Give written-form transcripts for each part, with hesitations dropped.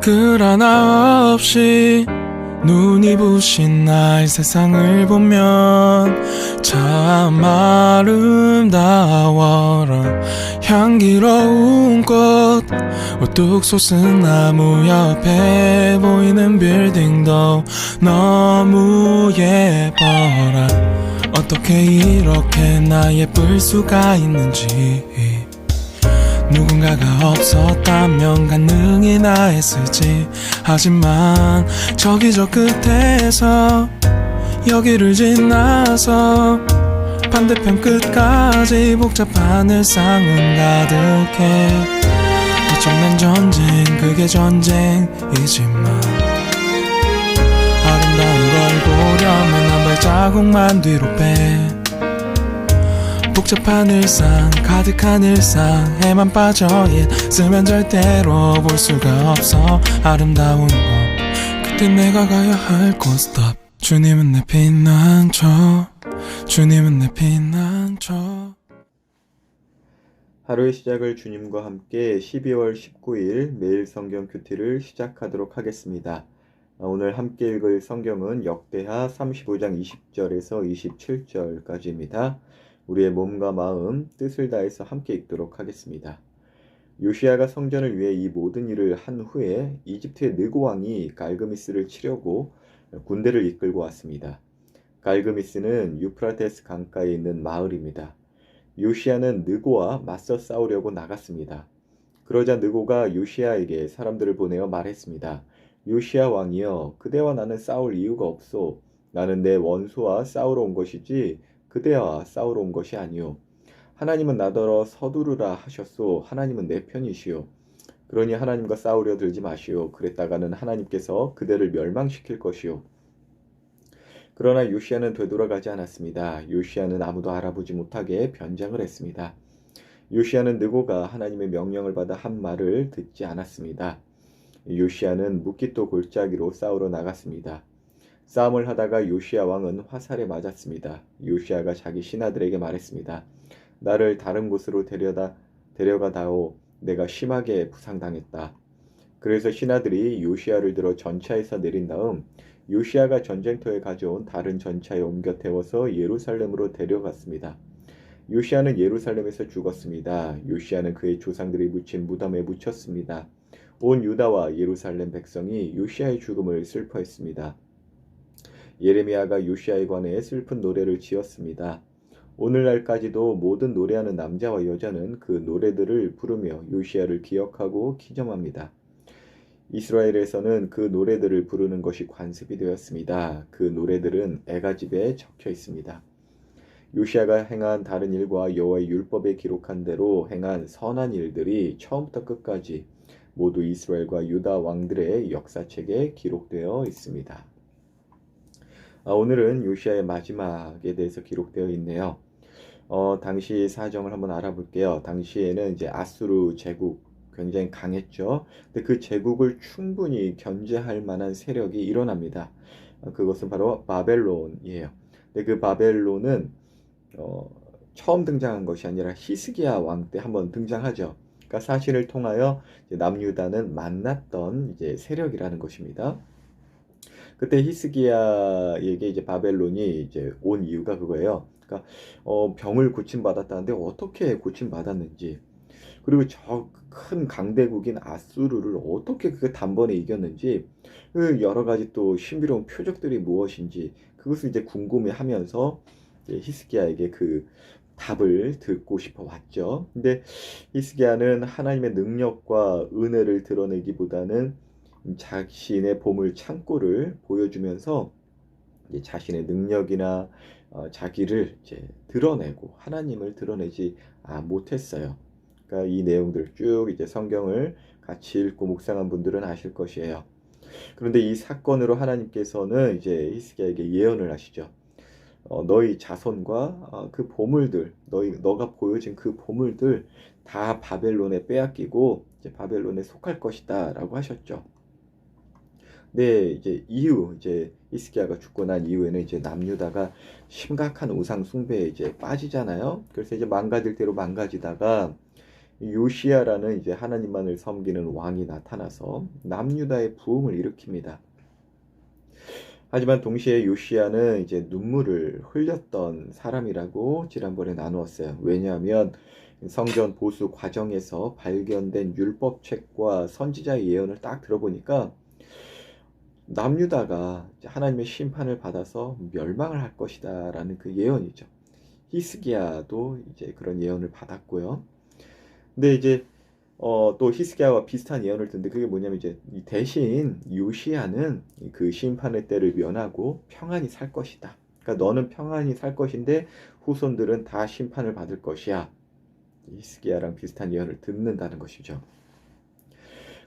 글 하나 없이 눈이 부신 나의 세상을 보면 참 아름다워라. 향기로운 꽃 우뚝 솟은 나무 옆에 보이는 빌딩도 너무 예뻐라. 어떻게 이렇게 나 예쁠 수가 있는지 누군가가 없었다면 가능이나 했을지. 하지만 저기 저 끝에서 여기를 지나서 반대편 끝까지 복잡한 일상은 가득해. 엄청난 전쟁, 그게 전쟁이지만 아름다운 걸 보려면 한 발자국만 뒤로 빼. 복잡한 일상, 가득한 일상에만 빠져 있으면 절대로 볼 수가 없어 아름다운 거. 그때 내가 가야 할 곳 stop. 주님은 내 피난처, 주님은 내 피난처. 하루의 시작을 주님과 함께 12월 19일 매일 성경 큐티를 시작하도록 하겠습니다. 오늘 함께 읽을 성경은 역대하 35장 20절에서 27절까지입니다. 우리의 몸과 마음, 뜻을 다해서 함께 읽도록 하겠습니다. 요시야가 성전을 위해 이 모든 일을 한 후에 이집트의 느고 왕이 갈그미스를 치려고 군대를 이끌고 왔습니다. 갈그미스는 유프라테스 강가에 있는 마을입니다. 요시야는 느고와 맞서 싸우려고 나갔습니다. 그러자 느고가 요시야에게 사람들을 보내어 말했습니다. 요시야 왕이여, 그대와 나는 싸울 이유가 없소. 나는 내 원수와 싸우러 온 것이지 그대와 싸우러 온 것이 아니오. 하나님은 나더러 서두르라 하셨소. 하나님은 내 편이시오. 그러니 하나님과 싸우려 들지 마시오. 그랬다가는 하나님께서 그대를 멸망시킬 것이오. 그러나 요시야는 되돌아가지 않았습니다. 요시야는 아무도 알아보지 못하게 변장을 했습니다. 요시야는 느고가 하나님의 명령을 받아 한 말을 듣지 않았습니다. 요시야는 묵깃도 골짜기로 싸우러 나갔습니다. 싸움을 하다가 요시야 왕은 화살에 맞았습니다. 요시야가 자기 신하들에게 말했습니다. 나를 다른 곳으로 데려가다오. 내가 심하게 부상당했다. 그래서 신하들이 요시야를 들어 전차에서 내린 다음 요시야가 전쟁터에 가져온 다른 전차에 옮겨 태워서 예루살렘으로 데려갔습니다. 요시야는 예루살렘에서 죽었습니다. 요시야는 그의 조상들이 묻힌 무덤에 묻혔습니다. 온 유다와 예루살렘 백성이 요시야의 죽음을 슬퍼했습니다. 예레미야가 요시야에 관해 슬픈 노래를 지었습니다. 오늘날까지도 모든 노래하는 남자와 여자는 그 노래들을 부르며 요시야를 기억하고 기념합니다. 이스라엘에서는 그 노래들을 부르는 것이 관습이 되었습니다. 그 노래들은 애가집에 적혀 있습니다. 요시야가 행한 다른 일과 여호와의 율법에 기록한 대로 행한 선한 일들이 처음부터 끝까지 모두 이스라엘과 유다 왕들의 역사책에 기록되어 있습니다. 오늘은 요시야의 마지막에 대해서 기록되어 있네요. 당시 사정을 한번 알아볼게요. 당시에는 이제 아수르 제국 굉장히 강했죠. 근데 그 제국을 충분히 견제할 만한 세력이 일어납니다. 그것은 바로 바벨론이에요. 근데 그 바벨론은 처음 등장한 것이 아니라 히스기야 왕 때 한번 등장하죠. 그러니까 사신을 통하여 이제 남유다는 만났던 이제 세력이라는 것입니다. 그때 히스기야에게 이제 바벨론이 이제 온 이유가 그거예요. 그러니까 병을 고침받았다는데 어떻게 고침받았는지, 그리고 저 큰 강대국인 아수르를 어떻게 그 단번에 이겼는지, 그 여러 가지 또 신비로운 표적들이 무엇인지 그것을 이제 궁금해하면서 히스기야에게 그 답을 듣고 싶어 왔죠. 근데 히스기야는 하나님의 능력과 은혜를 드러내기보다는 자신의 보물 창고를 보여주면서 이제 자신의 능력이나 자기를 이제 드러내고 하나님을 드러내지 못했어요. 그러니까 이 내용들 쭉 이제 성경을 같이 읽고 묵상한 분들은 아실 것이에요. 그런데 이 사건으로 하나님께서는 이제 히스기야에게 예언을 하시죠. 너희 자손과 그 보물들, 너가 보여진 그 보물들 다 바벨론에 빼앗기고 이제 바벨론에 속할 것이다라고 하셨죠. 네, 이제 히스기야가 죽고 난 이후에는 이제 남유다가 심각한 우상 숭배에 이제 빠지잖아요. 그래서 이제 망가질 대로 망가지다가 요시야라는 이제 하나님만을 섬기는 왕이 나타나서 남유다의 부흥을 일으킵니다. 하지만 동시에 요시야는 이제 눈물을 흘렸던 사람이라고 지난번에 나누었어요. 왜냐하면 성전 보수 과정에서 발견된 율법책과 선지자의 예언을 딱 들어보니까 남유다가 하나님의 심판을 받아서 멸망을 할 것이다라는 그 예언이죠. 히스기야도 이제 그런 예언을 받았고요. 근데 이제 또 히스기야와 비슷한 예언을 듣는데 그게 뭐냐면 이제 대신 요시야는 그 심판의 때를 면하고 평안히 살 것이다. 그러니까 너는 평안히 살 것인데 후손들은 다 심판을 받을 것이야. 히스기야랑 비슷한 예언을 듣는다는 것이죠.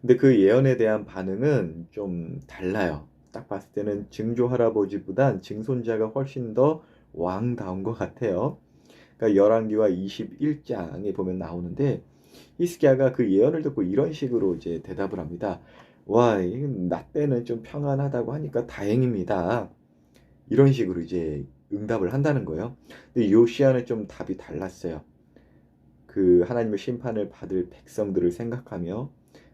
근데 그 예언에 대한 반응은 좀 달라요. 딱 봤을 때는 증조 할아버지보단 증손자가 훨씬 더 왕다운 것 같아요. 그러니까 열왕기와 21장에 보면 나오는데 히스기야가 그 예언을 듣고 이런 식으로 이제 대답을 합니다. 와, 나 때는 좀 평안하다고 하니까 다행입니다. 이런 식으로 이제 응답을 한다는 거예요. 근데 요시야는 좀 답이 달랐어요. 그 하나님의 심판을 받을 백성들을 생각하며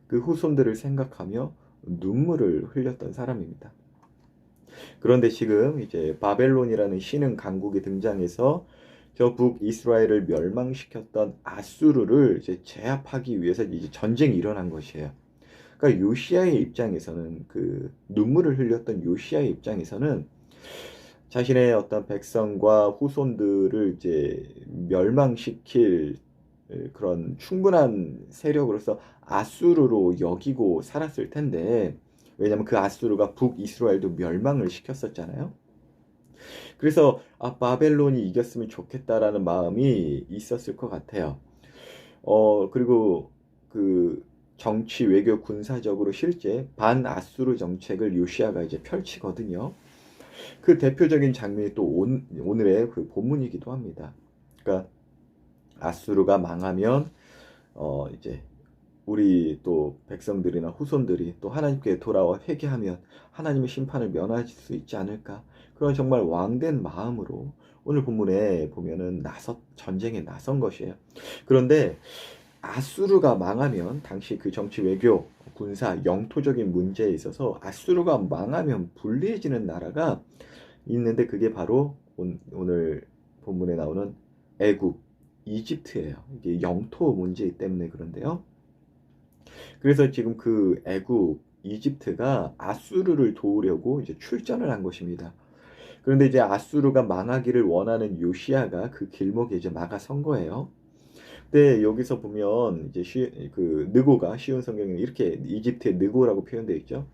그 후손들을 생각하며 눈물을 흘렸던 사람입니다. 그런데 지금 이제 바벨론이라는 신흥 강국이 등장해서 저 북이스라엘을 멸망시켰던 아수르를 이제 제압하기 위해서 이제 전쟁이 일어난 것이에요. 그러니까 요시야의 입장에서는 그 눈물을 흘렸던 요시야의 입장에서는 자신의 어떤 백성과 후손들을 이제 멸망시킬 그런 충분한 세력으로서 아수르로 여기고 살았을 텐데 왜냐면 그 아수르가 북이스라엘도 멸망을 시켰었잖아요. 그래서 바벨론이 이겼으면 좋겠다라는 마음이 있었을 것 같아요. 그리고 그 정치, 외교, 군사적으로 실제 반아수르 정책을 요시야가 이제 펼치거든요. 그 대표적인 장면이 또 오늘의 그 본문이기도 합니다. 그러니까 아수르가 망하면 이제 우리 또 백성들이나 후손들이 또 하나님께 돌아와 회개하면 하나님의 심판을 면할 수 있지 않을까? 그런 정말 왕된 마음으로 오늘 본문에 보면은 전쟁에 나선 것이에요. 그런데 아수르가 망하면 당시 그 정치 외교 군사 영토적인 문제에 있어서 아수르가 망하면 불리해지는 나라가 있는데 그게 바로 오늘 본문에 나오는 애굽 이집트예요. 이게 영토 문제 때문에 그런데요. 그래서 지금 그 애굽 이집트가 아수르를 도우려고 이제 출전을 한 것입니다. 그런데 이제 아수르가 망하기를 원하는 요시야가 그 길목에 이제 나가선 거예요. 근데 여기서 보면 이제 그 느고가 쉬운 성경에는 이렇게 이집트의 느고라고 표현되어 있죠.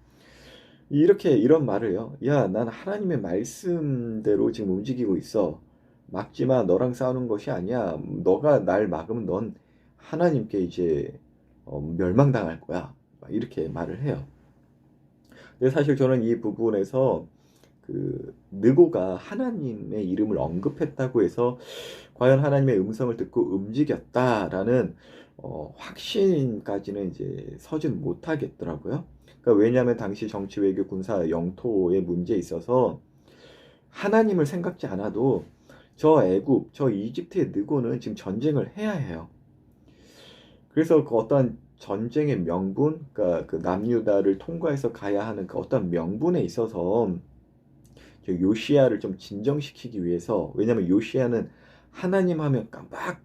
이렇게 이런 말을 해요. 야, 난 하나님의 말씀대로 지금 움직이고 있어. 막지 마. 너랑 싸우는 것이 아니야. 너가 날 막으면 넌 하나님께 이제 멸망당할 거야. 이렇게 말을 해요. 근데 사실 저는 이 부분에서 그 느고가 하나님의 이름을 언급했다고 해서 과연 하나님의 음성을 듣고 움직였다라는 확신까지는 이제 서진 못하겠더라고요. 그러니까 왜냐하면 당시 정치, 외교, 군사, 영토의 문제에 있어서 하나님을 생각지 않아도 저 애굽, 저 이집트의 느고는 지금 전쟁을 해야 해요. 그래서 그 어떤 전쟁의 명분, 그러니까 그 남유다를 통과해서 가야 하는 그 어떤 명분에 있어서 요시야를 좀 진정시키기 위해서, 왜냐면 요시야는 하나님 하면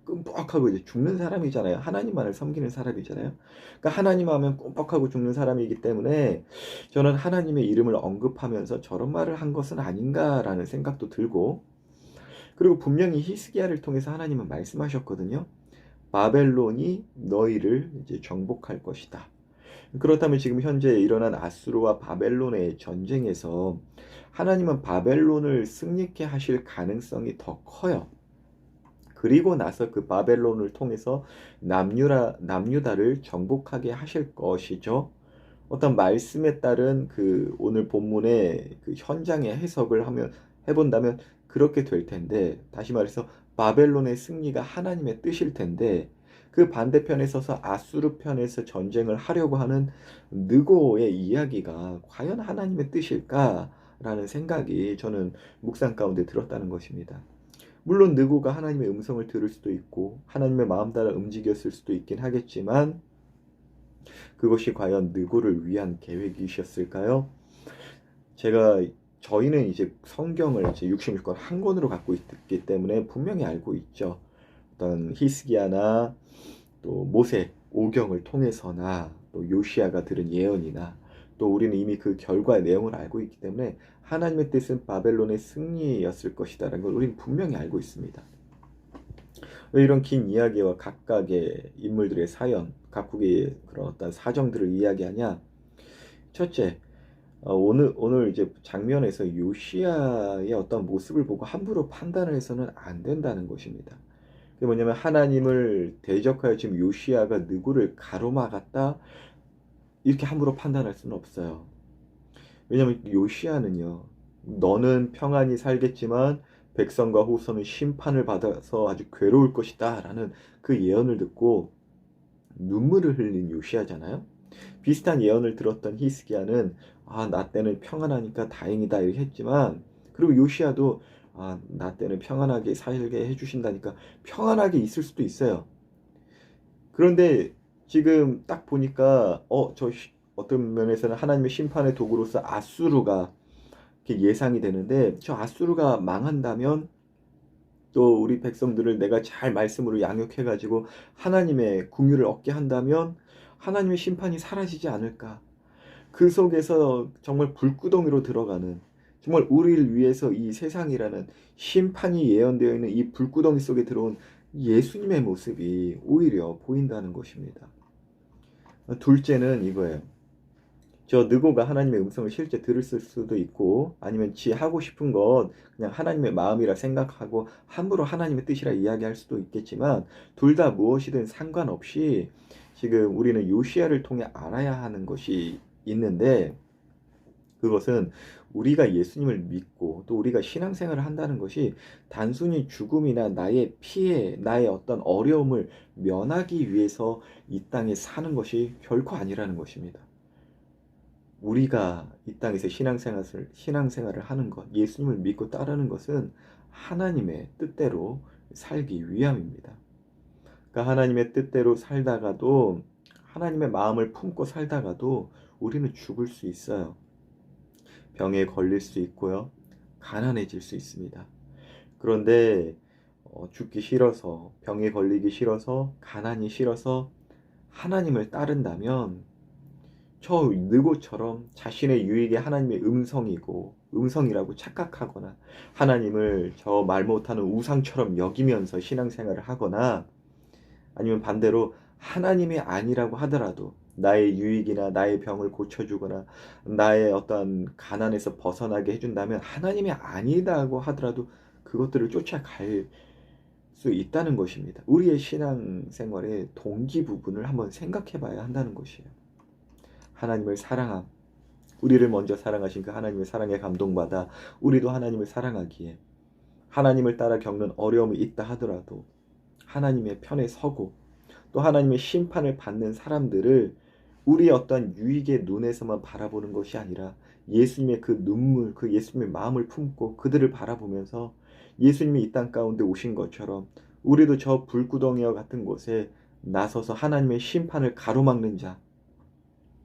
끔뻑하고 이제 죽는 사람이잖아요. 하나님만을 섬기는 사람이잖아요. 그러니까 하나님 하면 끔뻑하고 죽는 사람이기 때문에 저는 하나님의 이름을 언급하면서 저런 말을 한 것은 아닌가라는 생각도 들고, 그리고 분명히 히스기야를 통해서 하나님은 말씀하셨거든요. 바벨론이 너희를 이제 정복할 것이다. 그렇다면 지금 현재 일어난 아수르와 바벨론의 전쟁에서 하나님은 바벨론을 승리케 하실 가능성이 더 커요. 그리고 나서 그 바벨론을 통해서 남유다를 정복하게 하실 것이죠. 어떤 말씀에 따른 그 오늘 본문의 그 현장의 해석을 해본다면 그렇게 될 텐데, 다시 말해서 바벨론의 승리가 하나님의 뜻일 텐데, 그 반대편에 서서 아수르 편에서 전쟁을 하려고 하는 느고의 이야기가 과연 하나님의 뜻일까라는 생각이 저는 묵상 가운데 들었다는 것입니다. 물론 느고가 하나님의 음성을 들을 수도 있고 하나님의 마음 따라 움직였을 수도 있긴 하겠지만 그것이 과연 느고를 위한 계획이셨을까요? 저희는 이제 성경을 이제 66권 한 권으로 갖고 있기 때문에 분명히 알고 있죠. 어떤 히스기야나 또 모세, 오경을 통해서나 또 요시야가 들은 예언이나 또 우리는 이미 그 결과의 내용을 알고 있기 때문에 하나님의 뜻은 바벨론의 승리였을 것이다라는 걸 우리는 분명히 알고 있습니다. 왜 이런 긴 이야기와 각각의 인물들의 사연, 각국의 그런 어떤 사정들을 이야기하냐? 첫째, 오늘 이제 장면에서 요시야의 어떤 모습을 보고 함부로 판단을 해서는 안 된다는 것입니다. 그게 뭐냐면 하나님을 대적하여 지금 요시야가 느고를 가로막았다 이렇게 함부로 판단할 수는 없어요. 왜냐면 요시야는요, 너는 평안히 살겠지만 백성과 후손은 심판을 받아서 아주 괴로울 것이다 라는 그 예언을 듣고 눈물을 흘린 요시야잖아요. 비슷한 예언을 들었던 히스기야는 나 때는 평안하니까 다행이다 이렇게 했지만, 그리고 요시야도 나 때는 평안하게 살게 해주신다니까 평안하게 있을 수도 있어요. 그런데 지금 딱 보니까 어떤 면에서는 하나님의 심판의 도구로서 아수르가 이렇게 예상이 되는데, 저 아수르가 망한다면 또 우리 백성들을 내가 잘 말씀으로 양육해가지고 하나님의 궁유를 얻게 한다면 하나님의 심판이 사라지지 않을까. 그 속에서 정말 불구덩이로 들어가는, 정말 우리를 위해서 이 세상이라는 심판이 예언되어 있는 이 불구덩이 속에 들어온 예수님의 모습이 오히려 보인다는 것입니다. 둘째는 이거예요. 저 느고가 하나님의 음성을 실제 들을 수도 있고 아니면 지 하고 싶은 것 그냥 하나님의 마음이라 생각하고 함부로 하나님의 뜻이라 이야기할 수도 있겠지만, 둘 다 무엇이든 상관없이 지금 우리는 요시야를 통해 알아야 하는 것이 있는데, 그것은 우리가 예수님을 믿고 또 우리가 신앙생활을 한다는 것이 단순히 죽음이나 나의 피해, 나의 어떤 어려움을 면하기 위해서 이 땅에 사는 것이 결코 아니라는 것입니다. 우리가 이 땅에서 신앙생활을 하는 것, 예수님을 믿고 따르는 것은 하나님의 뜻대로 살기 위함입니다. 그러니까 하나님의 뜻대로 살다가도, 하나님의 마음을 품고 살다가도 우리는 죽을 수 있어요. 병에 걸릴 수 있고요. 가난해질 수 있습니다. 그런데 죽기 싫어서, 병에 걸리기 싫어서, 가난이 싫어서 하나님을 따른다면 저 느고처럼 자신의 유익이 하나님의 음성이라고 착각하거나 하나님을 저 말 못하는 우상처럼 여기면서 신앙생활을 하거나, 아니면 반대로 하나님이 아니라고 하더라도 나의 유익이나 나의 병을 고쳐주거나 나의 어떤 가난에서 벗어나게 해준다면, 하나님이 아니다고 하더라도 그것들을 쫓아갈 수 있다는 것입니다. 우리의 신앙생활의 동기 부분을 한번 생각해 봐야 한다는 것이에요. 하나님을 사랑함, 우리를 먼저 사랑하신 그 하나님의 사랑에 감동받아 우리도 하나님을 사랑하기에 하나님을 따라 겪는 어려움이 있다 하더라도 하나님의 편에 서고, 또 하나님의 심판을 받는 사람들을 우리의 어떤 유익의 눈에서만 바라보는 것이 아니라 예수님의 그 눈물, 그 예수님의 마음을 품고 그들을 바라보면서 예수님이 이 땅 가운데 오신 것처럼 우리도 저 불구덩이와 같은 곳에 나서서 하나님의 심판을 가로막는 자,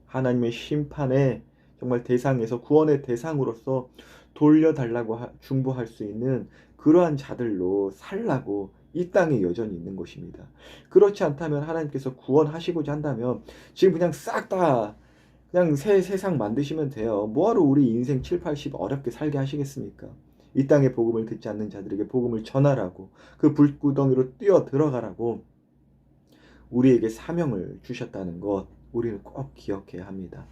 하나님의 심판의 정말 대상에서 구원의 대상으로서 돌려달라고 중보할 수 있는 그러한 자들로 살라고 이 땅에 여전히 있는 것입니다. 그렇지 않다면, 하나님께서 구원하시고자 한다면 지금 그냥 싹 다 그냥 새 세상 만드시면 돼요. 뭐하러 우리 인생 7, 80 어렵게 살게 하시겠습니까? 이 땅의 복음을 듣지 않는 자들에게 복음을 전하라고, 그 불구덩이로 뛰어 들어가라고 우리에게 사명을 주셨다는 것, 우리는 꼭 기억해야 합니다.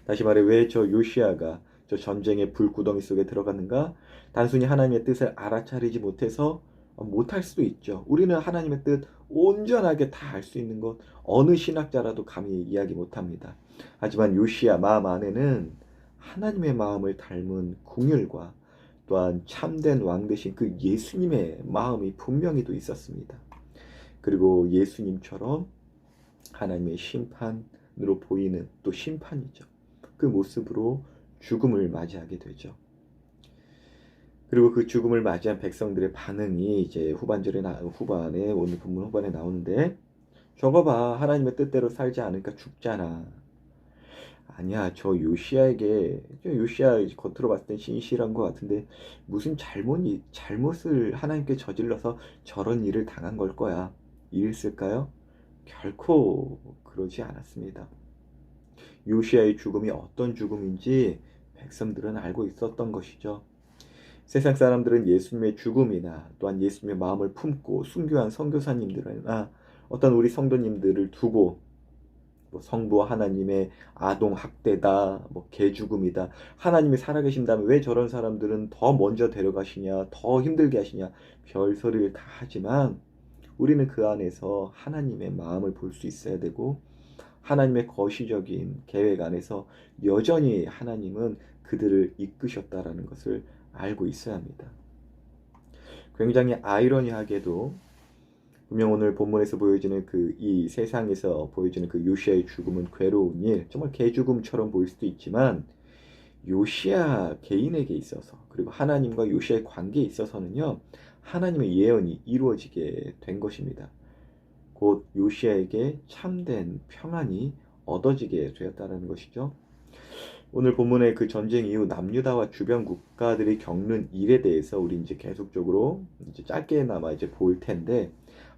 다시 말해, 왜 저 요시야가 저 전쟁의 불구덩이 속에 들어갔는가? 단순히 하나님의 뜻을 알아차리지 못해서 못할 수도 있죠. 우리는 하나님의 뜻 온전하게 다 알 수 있는 것 어느 신학자라도 감히 이야기 못합니다. 하지만 요시야 마음 안에는 하나님의 마음을 닮은 궁율과 또한 참된 왕 되신 그 예수님의 마음이 분명히 또 있었습니다. 그리고 예수님처럼 하나님의 심판으로 보이는, 또 심판이죠, 그 모습으로 죽음을 맞이하게 되죠. 그리고 그 죽음을 맞이한 백성들의 반응이 이제 후반에 오늘 본문 후반에 나오는데, 저거 봐, 하나님의 뜻대로 살지 않으니까 죽잖아. 아니야, 저 요시야 겉으로 봤을 땐 신실한 것 같은데 무슨 잘못을 하나님께 저질러서 저런 일을 당한 걸 거야. 이랬을까요? 결코 그러지 않았습니다. 요시야의 죽음이 어떤 죽음인지 백성들은 알고 있었던 것이죠. 세상 사람들은 예수님의 죽음이나 또한 예수님의 마음을 품고 순교한 선교사님들이나 어떤 우리 성도님들을 두고 뭐 성부 하나님의 아동 학대다, 뭐 개죽음이다, 하나님이 살아계신다면 왜 저런 사람들은 더 먼저 데려가시냐, 더 힘들게 하시냐, 별소리를 다 하지만 우리는 그 안에서 하나님의 마음을 볼 수 있어야 되고, 하나님의 거시적인 계획 안에서 여전히 하나님은 그들을 이끄셨다라는 것을 알고 있어야 합니다. 굉장히 아이러니하게도 분명 오늘 본문에서 보여지는 이 세상에서 보여지는 그 요시아의 죽음은 괴로운 일, 정말 개죽음처럼 보일 수도 있지만 요시아 개인에게 있어서, 그리고 하나님과 요시아의 관계에 있어서는요, 하나님의 예언이 이루어지게 된 것입니다. 곧 요시아에게 참된 평안이 얻어지게 되었다는 것이죠. 오늘 본문의 그 전쟁 이후 남유다와 주변 국가들이 겪는 일에 대해서 우리 이제 계속적으로 이제 짧게나마 이제 볼 텐데,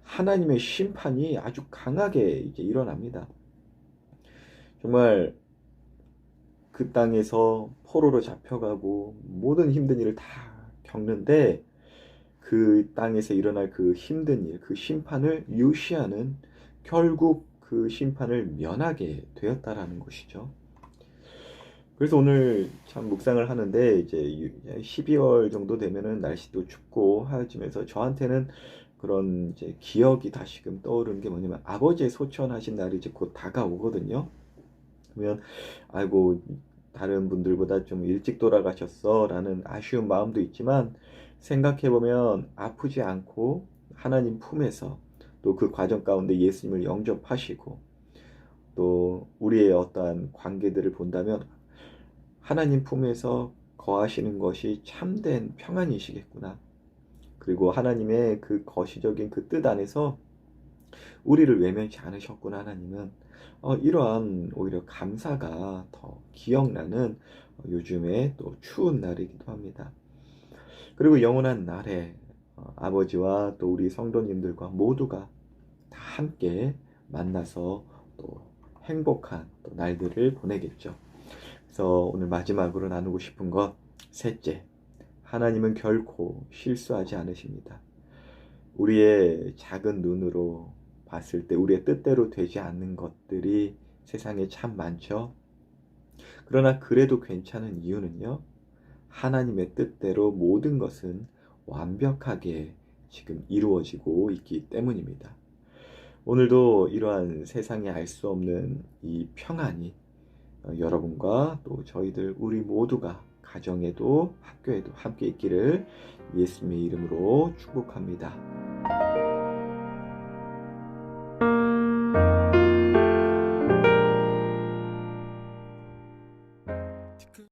하나님의 심판이 아주 강하게 이제 일어납니다. 정말 그 땅에서 포로로 잡혀가고 모든 힘든 일을 다 겪는데, 그 땅에서 일어날 그 힘든 일, 그 심판을 요시아는 결국 그 심판을 면하게 되었다라는 것이죠. 그래서 오늘 참 묵상을 하는데, 이제 12월 정도 되면은 날씨도 춥고 하여지면서 저한테는 그런 이제 기억이 다시금 떠오르는 게 뭐냐면, 아버지의 소천하신 날이 이제 곧 다가오거든요. 그러면 아이고, 다른 분들보다 좀 일찍 돌아가셨어 라는 아쉬운 마음도 있지만, 생각해보면 아프지 않고 하나님 품에서 또 그 과정 가운데 예수님을 영접하시고 또 우리의 어떠한 관계들을 본다면 하나님 품에서 거하시는 것이 참된 평안이시겠구나. 그리고 하나님의 그 거시적인 그 뜻 안에서 우리를 외면치 않으셨구나. 하나님은 이러한 오히려 감사가 더 기억나는 요즘에 또 추운 날이기도 합니다. 그리고 영원한 날에 아버지와 또 우리 성도님들과 모두가 다 함께 만나서 또 행복한 또 날들을 보내겠죠. 그래서 오늘 마지막으로 나누고 싶은 것, 셋째, 하나님은 결코 실수하지 않으십니다. 우리의 작은 눈으로 봤을 때 우리의 뜻대로 되지 않는 것들이 세상에 참 많죠. 그러나 그래도 괜찮은 이유는요, 하나님의 뜻대로 모든 것은 완벽하게 지금 이루어지고 있기 때문입니다. 오늘도 이러한 세상에 알 수 없는 이 평안이 여러분과 또 저희들 우리 모두가 가정에도 학교에도 함께 있기를 예수님의 이름으로 축복합니다.